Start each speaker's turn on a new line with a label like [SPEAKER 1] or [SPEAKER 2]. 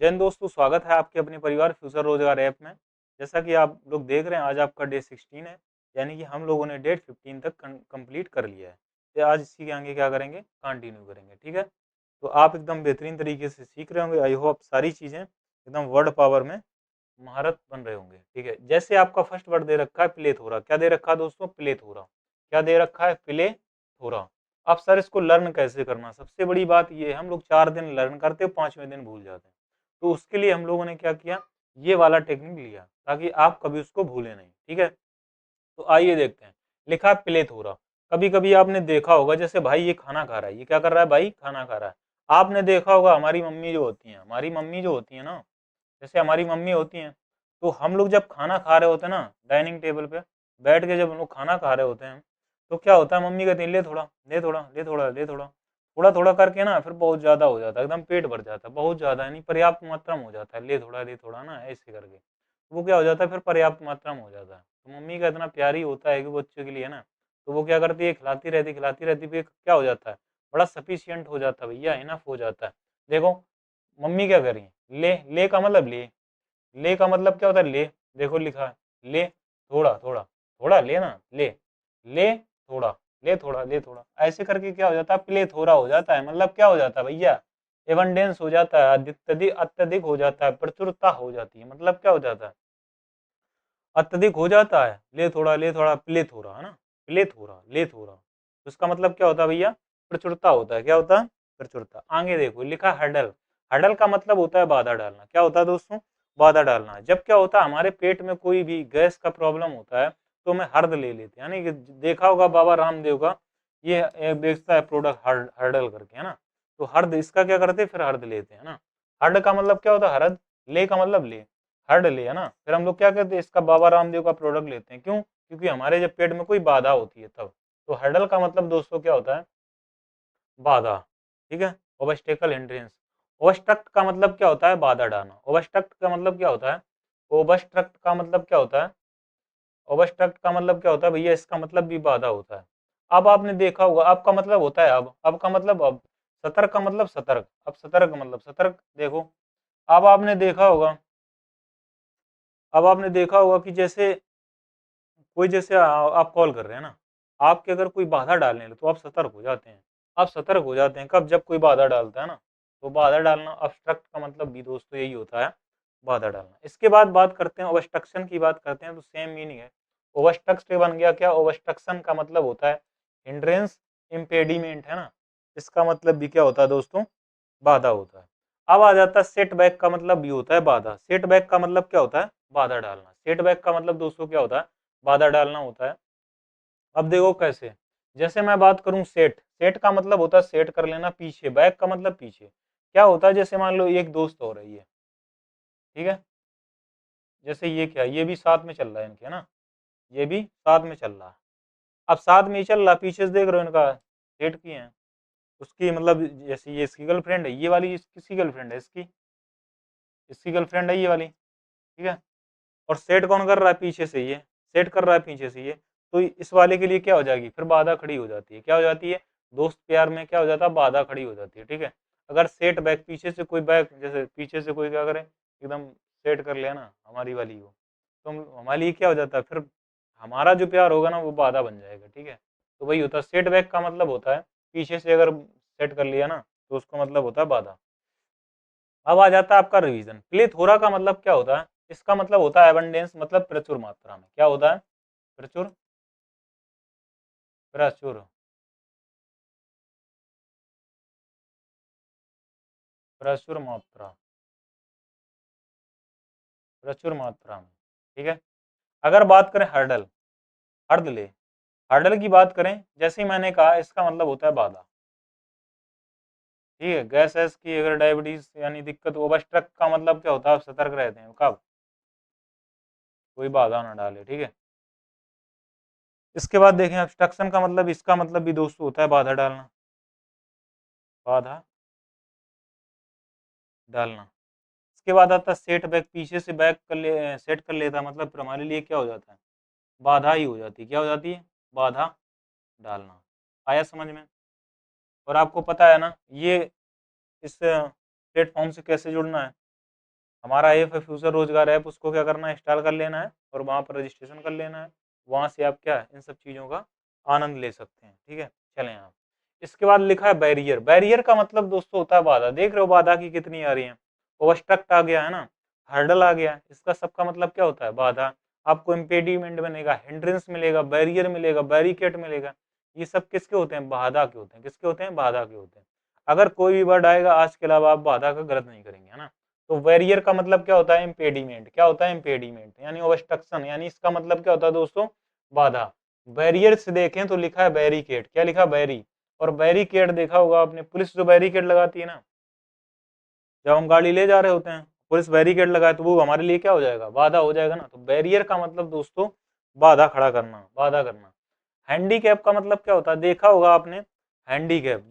[SPEAKER 1] जय हिंद दोस्तों, स्वागत है आपके अपने परिवार फ्यूचर रोजगार ऐप में। जैसा कि आप लोग देख रहे हैं, आज आपका डे 16 है। यानी कि हम लोगों ने डेट 15 तक कंप्लीट कर लिया है। तो आज इसी के आगे क्या करेंगे, कंटिन्यू करेंगे। ठीक है, तो आप एकदम बेहतरीन तरीके से सीख रहे होंगे। आई होप सारी चीज़ें एकदम वर्ड पावर में महारत बन रहे होंगे। ठीक है, जैसे आपका फर्स्ट वर्ड दे रखा है प्लेथोरा। क्या दे रखा है दोस्तों? प्लेथोरा। क्या दे रखा है? प्लेथोरा। अब सर इसको लर्न कैसे करना? सबसे बड़ी बात ये है, हम लोग 4 दिन लर्न करते हैं, 5वें दिन भूल जाते हैं। तो उसके लिए हम लोगों ने क्या किया, ये वाला टेक्निक लिया ताकि आप कभी उसको भूले नहीं। ठीक है, तो आइए देखते हैं। लिखा है प्लेथोरा। कभी कभी आपने देखा होगा, जैसे भाई ये खाना खा रहा है, ये क्या कर रहा है भाई? खाना खा रहा है। आपने देखा होगा हमारी मम्मी जो होती हैं, ना, जैसे हमारी मम्मी होती हैं, तो हम लोग जब खाना खा रहे होते हैं ना, डाइनिंग टेबल पे बैठ के जब हम लोग खाना खा रहे होते हैं, तो क्या होता है, मम्मी कहती है ले थोड़ा, ले थोड़ा, ले थोड़ा, ले थोड़ा, थोड़ा थोड़ा करके ना, फिर बहुत ज्यादा हो जाता है, एकदम पेट भर जाता है, बहुत ज्यादा यानी पर्याप्त मात्रा में हो जाता है, ले थोड़ा ना, ऐसे करके वो क्या हो जाता है, फिर पर्याप्त मात्रा में हो जाता है। तो मम्मी का इतना प्यार ही होता है कि बच्चों के लिए ना, तो वो क्या करती है, खिलाती रहती, फिर क्या हो जाता है, बड़ा सफिशियंट हो जाता है भैया, इनफ हो जाता है। देखो मम्मी क्या करी, ले का मतलब ले का मतलब क्या होता है, ले। देखो लिखा है, ले थोड़ा थोड़ा, थोड़ा लेना, ले थोड़ा, ले थोड़ा, ऐसे करके क्या हो जाता है, प्ले थोड़ा हो जाता है। मतलब क्या हो जाता है भैया, एबंडेंस हो जाता है, अत्यधिक अत्यधिक हो जाता है, प्रचुरता हो जाती है। मतलब क्या हो जाता है, अत्यधिक हो जाता है। ले थोड़ा, प्ले थोड़ा, है ना, प्ले थोड़ा, ले थोड़ा, तो इसका मतलब क्या होता है भैया, प्रचुरता होता है। क्या होता है? प्रचुरता। आगे देखो लिखा हडल। हडल का मतलब होता है बाधा डालना। क्या होता है दोस्तों? बाधा डालना। जब क्या होता है, हमारे पेट में कोई भी गैस का प्रॉब्लम होता है, तो हमें हर्द ले लेते हैं। यानी कि देखा होगा बाबा रामदेव का, ये एक बेचता है प्रोडक्ट हर्डल करके, है ना, तो हर्द इसका क्या करते हैं, फिर हर्द लेते हैं ना। हर्ड का मतलब क्या होता है, हरद। ले का मतलब ले, हर्ड ले, है ना, फिर हम लोग क्या करते हैं, इसका बाबा रामदेव का प्रोडक्ट लेते हैं। क्यों? क्योंकि हमारे जब पेट में कोई बाधा होती है तब। तो हर्डल का मतलब दोस्तों क्या होता है, बाधा। ठीक है, ओबस्टेकल हिंड्रेंस। ओबस्ट्रक्ट का मतलब क्या होता है, बाधा डालना। ओबस्ट्रक्ट का मतलब क्या होता है, ओबस्ट्रक्ट का मतलब क्या होता है, ओबस्ट्रक्ट का मतलब क्या होता है भैया, इसका मतलब भी बाधा होता है। अब आपने देखा होगा, अब का मतलब होता है अब का मतलब अब, सतर्क का मतलब सतर्क, अब सतर्क का मतलब सतर्क। देखो अब आपने देखा होगा, कि जैसे कोई, जैसे आप कॉल कर रहे हैं ना, आपके अगर कोई बाधा डालने लगे तो आप सतर्क हो जाते हैं। आप सतर्क हो जाते हैं कब, जब कोई बाधा डालता है ना, तो बाधा डालना, ऑब्स्ट्रक्ट का मतलब भी दोस्तों यही होता है, बाधा डालना। इसके बाद बात करते हैं ओबस्ट्रक्शन की, बात करते हैं तो सेम मीनिंग है। ओबस्ट्रक्ट बन गया क्या, ओबस्ट्रक्शन का मतलब होता है हिंड्रेंस, इम्पेडिमेंट, है ना, इसका मतलब भी क्या होता है दोस्तों, बाधा होता है। अब आ जाता है सेटबैक का मतलब भी होता है बाधा। सेटबैक का मतलब क्या होता है, बाधा डालना। सेटबैक का मतलब दोस्तों क्या होता है, बाधा डालना होता है। अब देखो कैसे, जैसे मैं बात करूं सेट, सेट का मतलब होता है सेट कर लेना, पीछे, बैक का मतलब पीछे। क्या होता है, जैसे मान लो एक दोस्त हो रही है, ठीक है, जैसे ये क्या, ये भी साथ में चल रहा है इनके, है ना, ये भी साथ में चल रहा है। अब साथ में ही चल रहा, पीछे से देख रहे हो इनका सेट किए हैं, उसकी मतलब, जैसे ये इसकी गर्लफ्रेंड है, ये वाली किसकी गर्लफ्रेंड है, इसकी, इसकी गर्लफ्रेंड है ये वाली, ठीक है, और सेट कौन कर रहा है, पीछे से ये सेट कर रहा है, पीछे से ये। तो इस वाले के लिए क्या हो जाएगी, फिर बाधा खड़ी हो जाती है। क्या हो जाती है, दोस्त प्यार में क्या हो जाता है, बाधा खड़ी हो जाती है। ठीक है, अगर सेट बैक, पीछे से कोई बैक, जैसे पीछे से कोई क्या करे, एकदम सेट कर लिया ना हमारी वाली को, तो हमारे लिए क्या हो जाता है, फिर हमारा जो प्यार होगा ना वो बाधा बन जाएगा। ठीक है, तो वही होता है, सेट बैक का मतलब होता है पीछे से अगर सेट कर लिया ना, तो उसका मतलब होता है बाधा। अब आ जाता है आपका रिवीजन। प्लेथोरा का मतलब क्या होता है, इसका मतलब होता है एबंडेंस, मतलब प्रचुर मात्रा में। क्या होता है, प्रचुर, प्रचुर, प्रचुर मात्रा, प्रचुर मात्रा में। ठीक है, अगर बात करें हर्डल, हर्ड ले, हर्डल की बात करें, जैसे ही मैंने कहा, इसका मतलब होता है बाधा। ठीक है, गैस एस की अगर डायबिटीज यानी दिक्कत, ओबस्ट्रक्ट का मतलब क्या होता है, आप सतर्क रहते हैं कब, कोई बाधा ना डाले। ठीक है, इसके बाद देखें ऑब्स्ट्रक्शन का मतलब, इसका मतलब भी दोस्तों होता है बाधा डालना, बाधा डालना। इसके बाद आता है सेट बैक, पीछे से बैक कर ले, सेट कर लेता है, मतलब फिर हमारे लिए क्या हो जाता है, बाधा ही हो जाती है। क्या हो जाती है, बाधा डालना। आया समझ में? और आपको पता है ना, ये इस प्लेटफॉर्म से कैसे जुड़ना है, हमारा ऐप है फ्यूचर रोजगार ऐप, उसको क्या करना है, इंस्टॉल कर लेना है और वहाँ पर रजिस्ट्रेशन कर लेना है। वहाँ से आप क्या इन सब चीज़ों का आनंद ले सकते हैं। ठीक है, चलें आप। इसके बाद लिखा है बैरियर। बैरियर का मतलब दोस्तों होता है बाधा। देख रहे हो बाधा की कितनी आ रही है, ओवरस्ट्रक्ट आ गया है ना, हर्डल आ गया, इसका सबका मतलब क्या होता है, बाधा। आपको इम्पेडिमेंट मिलेगा, हिंड्रेंस मिलेगा, बैरियर मिलेगा, बैरिकेड मिलेगा। ये सब किसके होते हैं, बाधा के होते हैं। किसके होते हैं, बाधा के होते हैं। अगर कोई भी वर्ड आएगा आज के अलावा आप बाधा का गलत नहीं करेंगे, है ना। तो बैरियर का मतलब क्या होता है, इम्पेडिमेंट। क्या होता है, इम्पेडिमेंट यानी ओबस्ट्रक्शन, यानी इसका मतलब क्या होता है दोस्तों, बाधा। बैरियर से देखें तो लिखा है बैरिकेड। क्या लिखा, बैरी। और बैरिकेड देखा होगा आपने, पुलिस जो बैरिकेड लगाती है ना, जब हम गाड़ी ले जा रहे होते हैं, पुलिस बैरिकेड लगाए तो वो हमारे लिए क्या हो जाएगा, बाधा हो जाएगा ना। तो बैरियर का मतलब दोस्तों बाधा खड़ा करना, बाधा करना। हैंडीकैप का मतलब क्या होता है, देखा होगा आपने, हैंडीकैप